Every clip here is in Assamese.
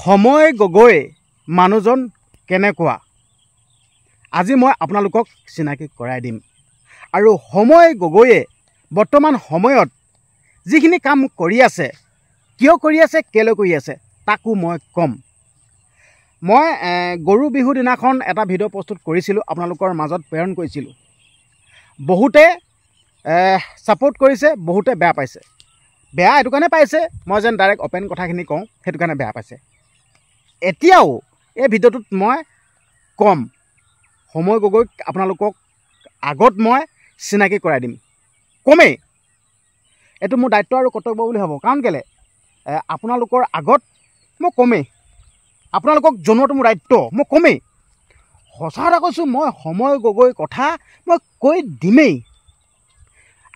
সময় গগৈ মানুহজন কেনেকুৱা আজি মই আপোনালোকক চিনাকি কৰাই দিম। আৰু সময় গগৈয়ে বৰ্তমান সময়ত যিখিনি কাম কৰি আছে, কিয় কৰি আছে, কেলৈ কৰি আছে তাকো মই ক'ম। মই গৰু বিহু দিনাখন এটা ভিডিঅ' প্ৰস্তুত কৰিছিলোঁ, আপোনালোকৰ মাজত প্ৰেৰণ কৰিছিলোঁ। বহুতে ছাপোৰ্ট কৰিছে, বহুতে বেয়া পাইছে। বেয়া এইটো কাৰণে পাইছে, মই যেন ডাইৰেক্ট অপেন কথাখিনি কওঁ, সেইটো কাৰণে বেয়া পাইছে। এতিয়াও এই ভিডিঅ'টোত মই ক'ম, সময় গগৈক আপোনালোকক আগত মই চিনাকি কৰাই দিম। কমেই এইটো মোৰ দায়িত্ব আৰু কৰ্তব্য বুলি ভাবোঁ। কাৰণ কেলৈ আপোনালোকৰ আগত মই কমেই, আপোনালোকক জনোৱাটো মোৰ দায়িত্ব, মই কমেই। সঁচা কথা কৈছোঁ, মই সময় গগৈৰ কথা মই কৈ দিমেই।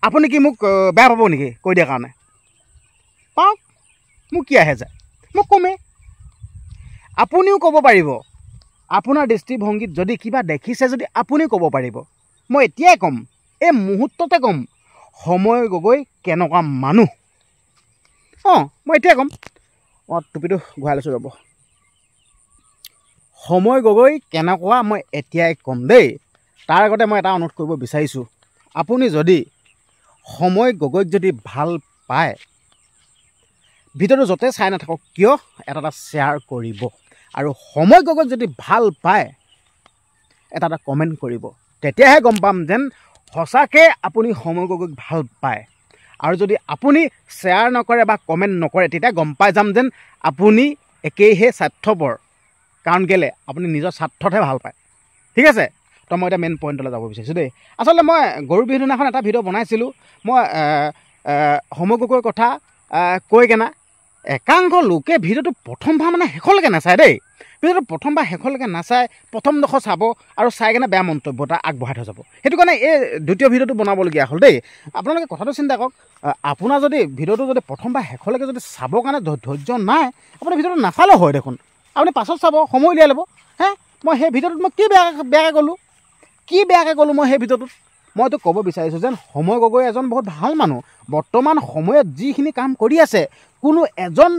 আপুনি কি মোক বেয়া পাব নেকি কৈ দিয়াৰ কাৰণে? পাওক, মোক কি আহে যায়, মই কমেই। আপুনিও ক'ব পাৰিব, আপোনাৰ দৃষ্টিভংগীত যদি কিবা দেখিছে যদি আপুনিও ক'ব পাৰিব। মই এতিয়াই ক'ম, এই মুহূৰ্ততে ক'ম, সময় গগৈ কেনেকুৱা মানুহ। মই এতিয়াই ক'ম। টুপিটো ঘূৰাই লৈছোঁ ৰ'ব। সময় গগৈ কেনেকুৱা মই এতিয়াই ক'ম দেই। তাৰ আগতে মই এটা অনুৰোধ কৰিব বিচাৰিছোঁ, আপুনি যদি সময় গগৈক যদি ভাল পায়, ভিডিঅ'টো য'তে চাই নাথাকক কিয় এটা শ্বেয়াৰ কৰিব। আৰু সময় গগৈক যদি ভাল পায় এটা কমেণ্ট কৰিব। তেতিয়াহে গম পাম যেন সঁচাকৈ আপুনি সময় গগৈক ভাল পায়। আৰু যদি আপুনি শ্বেয়াৰ নকৰে বা কমেণ্ট নকৰে, তেতিয়া গম পাই যাম যেন আপুনি একেইহে স্বাৰ্থপৰ। কাৰণ কেলৈ আপুনি নিজৰ স্বাৰ্থতহে ভাল পায়। ঠিক আছে, তো মই এতিয়া মেইন পইণ্টলৈ যাব বিচাৰিছোঁ দেই। আচলতে মই গৰু বিহু দিনাখন এটা ভিডিঅ' বনাইছিলোঁ। মই সময় গগৈৰ কথা কৈ কেনে একাংশ লোকে ভিডিঅ'টো প্ৰথমবাৰ মানে শেষলৈকে নাচায় দেই। ভিডিঅ'টো প্ৰথমবাৰ শেষলৈকে নাচায়, প্ৰথমডোখৰ চাব আৰু চাই কেনে বেয়া মন্তব্য এটা আগবঢ়াই থৈ যাব। সেইটো কাৰণে এই দ্বিতীয় ভিডিঅ'টো বনাবলগীয়া হ'ল দেই। আপোনালোকে কথাটো চিন্তা কৰক, আপোনাৰ যদি ভিডিঅ'টো যদি প্ৰথমবাৰ শেষলৈকে যদি চাবৰ কাৰণে ধৈৰ্য নাই, আপুনি ভিডিঅ'টো নাচালেও হয় দেখোন। আপুনি পাছত চাব, সময় উলিয়াই ল'ব। মই সেই ভিডিঅ'টোত মই কি বেয়াকৈ ক'লোঁ মই সেই ভিডিঅ'টোত? মইতো ক'ব বিচাৰিছোঁ যেন সময় গগৈ এজন বহুত ভাল মানুহ। বৰ্তমান সময়ত যিখিনি কাম কৰি আছে কোনো এজন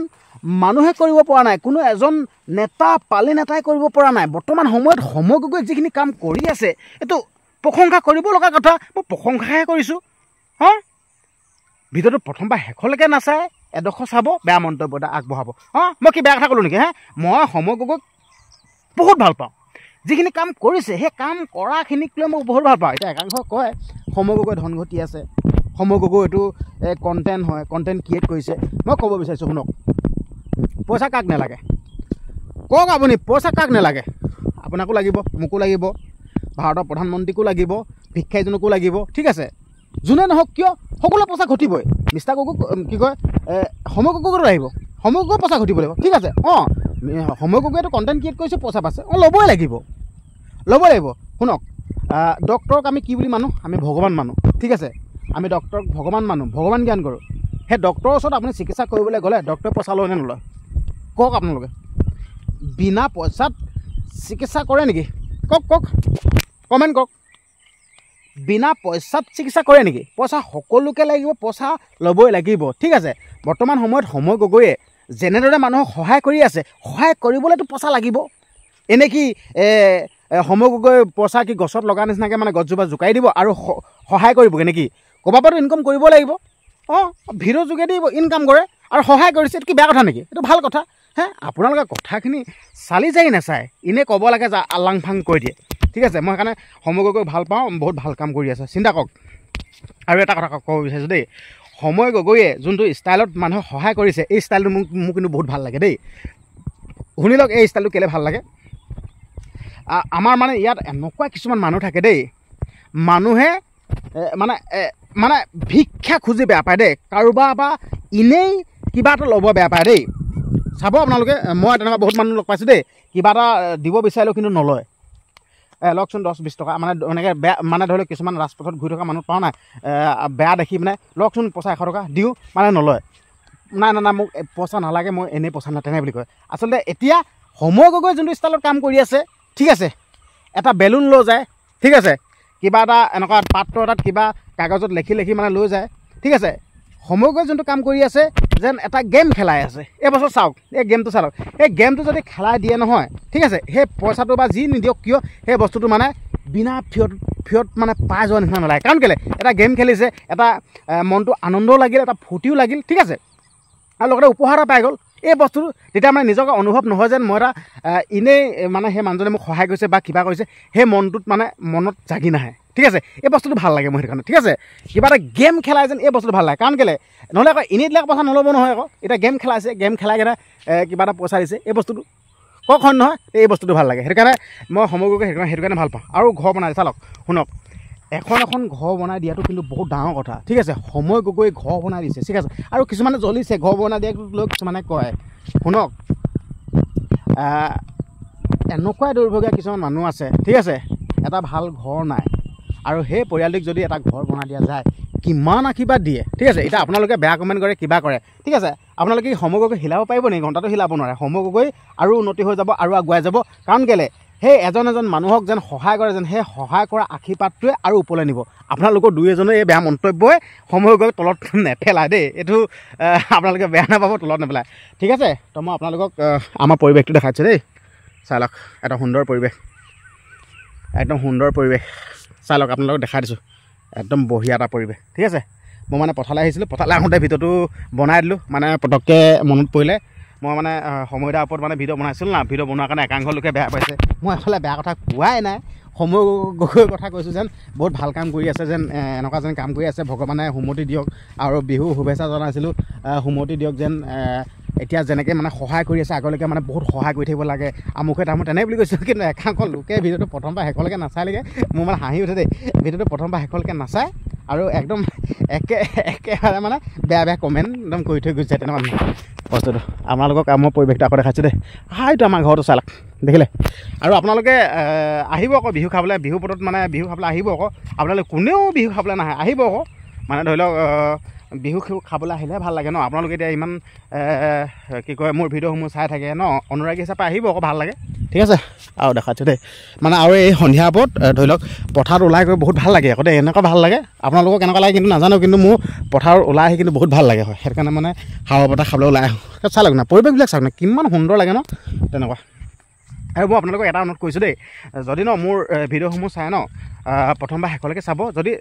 মানুহে কৰিব পৰা নাই, কোনো এজন নেতা পালি নেতাই কৰিব পৰা নাই। বৰ্তমান সময়ত সময় গগৈ যিখিনি কাম কৰি আছে এইটো প্ৰশংসা কৰিব লগা কথা। মই প্ৰশংসাহে কৰিছোঁ। ভিডিঅ'টো প্ৰথমবাৰ শেষলৈকে নাচায়, এডোখৰ চাব, বেয়া মন্তব্য এটা আগবঢ়াব। মই কি বেয়া কথা ক'লোঁ নেকি? মই সময় গগৈক বহুত ভাল পাওঁ। যিখিনি কাম কৰিছে সেই কাম কৰাখিনিক লৈ মই বহুত ভাল পাওঁ। এতিয়া একাংশ কয় সময় গগৈ ধন ঘটি আছে, সময় গগৈ এইটো কণ্টেণ্ট হয়, কণ্টেণ্ট ক্ৰিয়েট কৰিছে। মই ক'ব বিচাৰিছোঁ শুনক, পইচা কাক নালাগে কওক? আপুনি পইচা কাক নালাগে? আপোনাকো লাগিব, মোকো লাগিব, ভাৰতৰ প্ৰধানমন্ত্ৰীকো লাগিব, ভিক্ষাৰীজনকো লাগিব। ঠিক আছে, যোনে নহওক কিয় সকলোৱে পইচা ঘটিবই। মিষ্টাৰ গগৈ কি কয়, সময় গগৈতো আহিব, সময় গগৈ পইচা ঘটিব লাগিব। ঠিক আছে, সময় গগৈটো কণ্টেণ্ট ক্ৰিয়েট কৰিছে, পইচা পাইছে, ল'বই লাগিব। শুনক, ডক্টৰক আমি কি বুলি মানো? আমি ভগৱান মানো। ঠিক আছে, আমি ডক্টৰক ভগৱান মানো, ভগৱান জ্ঞান কৰোঁ। সেই ডক্টৰৰ ওচৰত আপুনি চিকিৎসা কৰিবলৈ গ'লে ডক্টৰে পইচা লয় নে নলয়? কওক আপোনালোকে। বিনা পইচাত চিকিৎসা কৰে নেকি? কওক, কমেণ্ট কৰক। বিনা পইচাত চিকিৎসা কৰে নেকি? পইচা সকলোকে লাগিব, পইচা ল'বই লাগিব। ঠিক আছে, বৰ্তমান সময়ত সময় গগৈয়ে যেনেদৰে মানুহক সহায় কৰি আছে, সহায় কৰিবলৈতো পইচা লাগিব। এনে কি সময় গগৈ পইচা কি গছত লগা নিচিনাকৈ মানে গছজোপা জোকাই দিব আৰু সহায় কৰিবগৈ নেকি? ক'ৰবাৰ পৰাতো ইনকাম কৰিব লাগিব। ভিডিঅ'ৰ যোগেদি ইনকাম কৰে আৰু সহায় কৰিছে, এইটো কি বেয়া কথা নেকি? এইটো ভাল কথা। আপোনালোকে কথাখিনি চালি জাৰি নাচায়, এনেই ক'ব লাগে যে আল্লাং ফাং কৈ দিয়ে। ঠিক আছে, মই সেইকাৰণে সময় গগৈক ভাল পাওঁ, বহুত ভাল কাম কৰি আছে। চিন্তা কৰক। আৰু এটা কথা ক'ব বিচাৰিছোঁ দেই, সময় গগৈয়ে যোনটো ষ্টাইলত মানুহক সহায় কৰিছে, এই ষ্টাইলটো মোক কিন্তু বহুত ভাল লাগে দেই। শুনি লওক, এই ষ্টাইলটো কেলৈ ভাল লাগে। আমাৰ মানে ইয়াত এনেকুৱা কিছুমান মানুহ থাকে দেই, মানুহে মানে ভিক্ষা খুজি বেয়া পায় দেই, কাৰোবাৰ পৰা এনেই কিবা এটা ল'ব বেয়া পায় দেই। চাব আপোনালোকে, মই তেনেকুৱা বহুত মানুহ লগ পাইছোঁ দেই, কিবা এটা দিব বিচাৰিলেও কিন্তু নলয়। লওকচোন 10-20 টকা, মানে এনেকৈ বেয়া, মানে ধৰি লওক কিছুমান ৰাজপথত ঘূৰি থকা মানুহ পাওঁ নাই, বেয়া দেখি মানে লওকচোন পইচা 100 টকা দিওঁ, মানে নলয়। নাই মোক পইচা নালাগে, মই এনেই পইচা নাটেনে বুলি কয়। আচলতে এতিয়া সময় গগৈ যোনটো ষ্টাইলত কাম কৰি আছে, ঠিক আছে, এটা বেলুন লৈ যায়। ঠিক আছে, কিবা এটা এনেকুৱা পাত্ৰ এটাত কিবা কাগজত লিখি মানে লৈ যায়। ঠিক আছে, সময় গৈ যোনটো কাম কৰি আছে যেন এটা গেম খেলাই আছে এই বছৰ চাওক এই গেমটো চাওক এই গেমটো যদি খেলাই দিয়ে নহয় ঠিক আছে সেই পইচাটো বা যি নিদিয়ক কিয় সেই বস্তুটো মানে বিনা ফিয়ত মানে পাই যোৱা নিচিনা নালাগে কাৰণ কেলৈ এটা গেম খেলিছে এটা মনটো আনন্দও লাগিল এটা ফূৰ্তিও লাগিল ঠিক আছে আৰু লগতে উপহাৰ এটা পাই গ'ল এই বস্তুটো তেতিয়া মানে নিজকে অনুভৱ নহয় যেন মই এটা এনেই মানে সেই মানুহজনে মোক সহায় কৰিছে বা কিবা কৰিছে সেই মনটোত মানে মনত জাগি নাহে ঠিক আছে এই বস্তুটো ভাল লাগে মোৰ সেইটো কাৰণে ঠিক আছে কিবা এটা গেম খেলাই যেন এই বস্তুটো ভাল লাগে কাৰণ কেলৈ নহ'লে আকৌ এনেই দিলে পইচা নল'ব নহয় আকৌ এতিয়া গেম খেলাইছে গেম খেলাই কেনে কিবা এটা পইচা দিছে এই বস্তুটো কখন নহয় এই বস্তুটো ভাল লাগে সেইটো কাৰণে মই সময় গৈ সেইটো কাৰণে ভাল পাওঁ আৰু ঘৰ বনাই চালক শুনক এখন ঘৰ বনাই দিয়াটো কিন্তু বহুত ডাঙৰ কথা ঠিক আছে সময় গৈ ঘৰ বনাই দিছে ঠিক আছে আৰু কিছুমানে জ্বলিছে ঘৰ বনাই দিয়াক লৈ কিছুমানে কয় শুনক এনেকুৱাই দুৰ্ভগীয়া কিছুমান মানুহ আছে ঠিক আছে এটা ভাল ঘৰ নাই আৰু সেই পৰিয়ালটোক যদি এটা ঘৰ বনাই দিয়া যায় কিমান আশীৰ্বাদ দিয়ে ঠিক আছে এতিয়া আপোনালোকে বেয়া কমেণ্ট কৰে কিবা কৰে ঠিক আছে আপোনালোকে সময় গৈ হিলাব পাৰিব নেকি ঘণ্টাটো হিলাব নোৱাৰে সময় গৈ আৰু উন্নতি হৈ যাব আৰু আগুৱাই যাব কাৰণ কেলৈ সেই এজন মানুহক যেন সহায় কৰে যেন সেই সহায় কৰা আশীৰ্বাদটোৱে আৰু ওপৰলৈ নিব আপোনালোকৰ দুই এজনে এই বেয়া মন্তব্যই সময় গৈ তলত নেপেলায় দেই এইটো আপোনালোকে বেয়া নাপাব তলত নেপেলায় ঠিক আছে তো মই আপোনালোকক আমাৰ পৰিৱেশটো দেখাইছোঁ দেই চাই লওক এটা সুন্দৰ পৰিৱেশ একদম সুন্দৰ পৰিৱেশ চাই লওক আপোনালোকক দেখাই দিছোঁ একদম বঢ়িয়া এটা পৰিৱেশ ঠিক আছে মই মানে পথাৰলৈ আহিছিলোঁ পথাৰলৈ আহোঁতে ভিডিঅ'টো বনাই দিলোঁ মানে পটককৈ মনত পৰিলে মই মানে সময় এটাৰ ওপৰত মানে ভিডিঅ' বনাইছিলোঁ না ভিডিঅ' বনোৱাৰ কাৰণে একাংশ লোকে বেয়া পাইছে মই এফালে বেয়া কথা কোৱাই নাই সময় গগৈৰ কথা কৈছোঁ যেন বহুত ভাল কাম কৰি আছে যেন এনেকুৱা যেন কাম কৰি আছে ভগৱানে সুমতি দিয়ক আৰু বিহু শুভেচ্ছা জনাইছিলোঁ সুমতি দিয়ক যেন এতিয়া যেনেকৈ মানে সহায় কৰি আছে আগলৈকে মানে বহুত সহায় কৰি থাকিব লাগে আমুকে তামুক তেনে বুলি কৈছোঁ কিন্তু একাংশ লোকে ভিডিঅ'টো প্ৰথম পৰা শেষলৈকে নাচাইলৈকে মোৰ মানে হাঁহি উঠে দেই ভিডিঅ'টো প্ৰথম পৰা শেষলৈকে নাচায় আৰু একদম একেবাৰে মানে বেয়া কমেণ্ট একদম কৰি থৈ গৈছে তেনেকুৱা বস্তুটো আপোনালোকক মই পৰিৱেশটো আকৌ দেখাইছোঁ দেই এইটো আমাৰ ঘৰটো চালক দেখিলে আৰু আপোনালোকে আহিব আকৌ বিহু খাবলৈ বিহু পদত মানে বিহু খাবলৈ আহিব আকৌ আপোনালোকে কোনেও বিহু খাবলৈ নাহে আহিব আকৌ মানে ধৰি লওক বিহু খাবলৈ আহিলে ভাল লাগে ন আপোনালোকে এতিয়া ইমান কি কয় মোৰ ভিডিঅ'সমূহ চাই থাকে ন অনুৰাগী হিচাপে আহিব আকৌ ভাল লাগে ঠিক আছে আৰু দেখাইছোঁ দেই মানে আৰু এই সন্ধিয়া ওপৰত ধৰি লওক পথাৰত ওলাই গৈ বহুত ভাল লাগে আকৌ দেই এনেকুৱা ভাল লাগে আপোনালোকক কেনেকুৱা লাগে কিন্তু নাজানো কিন্তু মোৰ পথাৰত ওলাই আহি কিন্তু বহুত ভাল লাগে হয় সেইটো কাৰণে মানে হাৱা বতাহ খাবলৈ ওলাই আহোঁ চাই লওক না পৰিৱেশবিলাক চাওক না কিমান সুন্দৰ লাগে ন তেনেকুৱা আৰু মই আপোনালোকক এটা অনুৰোধ কৰিছোঁ দেই যদি ন মোৰ ভিডিঅ'সমূহ চাই ন প্ৰথমবাৰ শেষলৈকে চাব যদি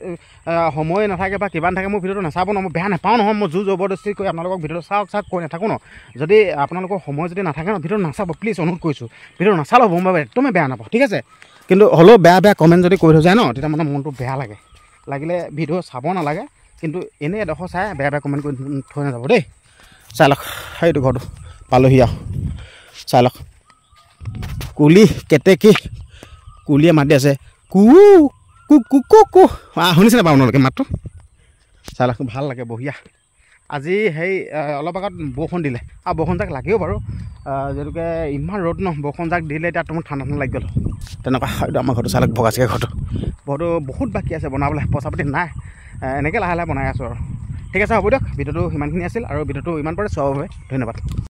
সময় নাথাকে বা কিবা নাথাকে মোৰ ভিডিঅ'টো নাচাব ন মই বেয়া নাপাওঁ নহয় মই জোৰ জবৰদস্তি কৰি আপোনালোকক ভিডিঅ'টো চাওক কৈ নাথাকোঁ ন যদি আপোনালোকৰ সময় যদি নাথাকে ন ভিডিঅ'টো নাচাব প্লিজ অনুৰোধ কৰিছোঁ ভিডিঅ'টো নাচালে হ'ব মই একদমে বেয়া নাপাওঁ ঠিক আছে কিন্তু হ'লেও বেয়া কমেণ্ট যদি কৰি থৈ যায় ন তেতিয়া মানে মনটো বেয়া লাগে লাগিলে ভিডিঅ' চাব নালাগে কিন্তু এনেই এডোখৰ চাই বেয়া কমেণ্ট কৰি থৈ নাযাব দেই চাই লওক সেইটো ঘৰটো পালোহি আৰু চাই লওক কুলি কেতেকী কুলিয়ে মাতি আছে কু কু কু কু কু শুনিছে নাপাওঁ আপোনালোকে মাতটো চাই লওক ভাল লাগে বঢ়িয়া আজি সেই অলপ আগত বৰষুণ দিলে আৰু বৰষুণ জাক লাগেও বাৰু যিহেতুকে ইমান ৰ'দ ন বৰষুণ জাক দিলে এতিয়া তোমাক ঠাণ্ডা লাগি গ'ল তেনেকুৱা হয়তো আমাৰ ঘৰটো চাই লওক ভগাচিকা ঘৰটো বহুত বাকী আছে বনাবলৈ পইচা পাতি নাই এনেকৈ লাহে লাহে বনাই আছোঁ আৰু ঠিক আছে হ'ব দিয়ক ভিডিঅ'টো সিমানখিনি আছিল আৰু ভিডিঅ'টো ইমান পাৰে চোৱাৰ বাবে ধন্যবাদ।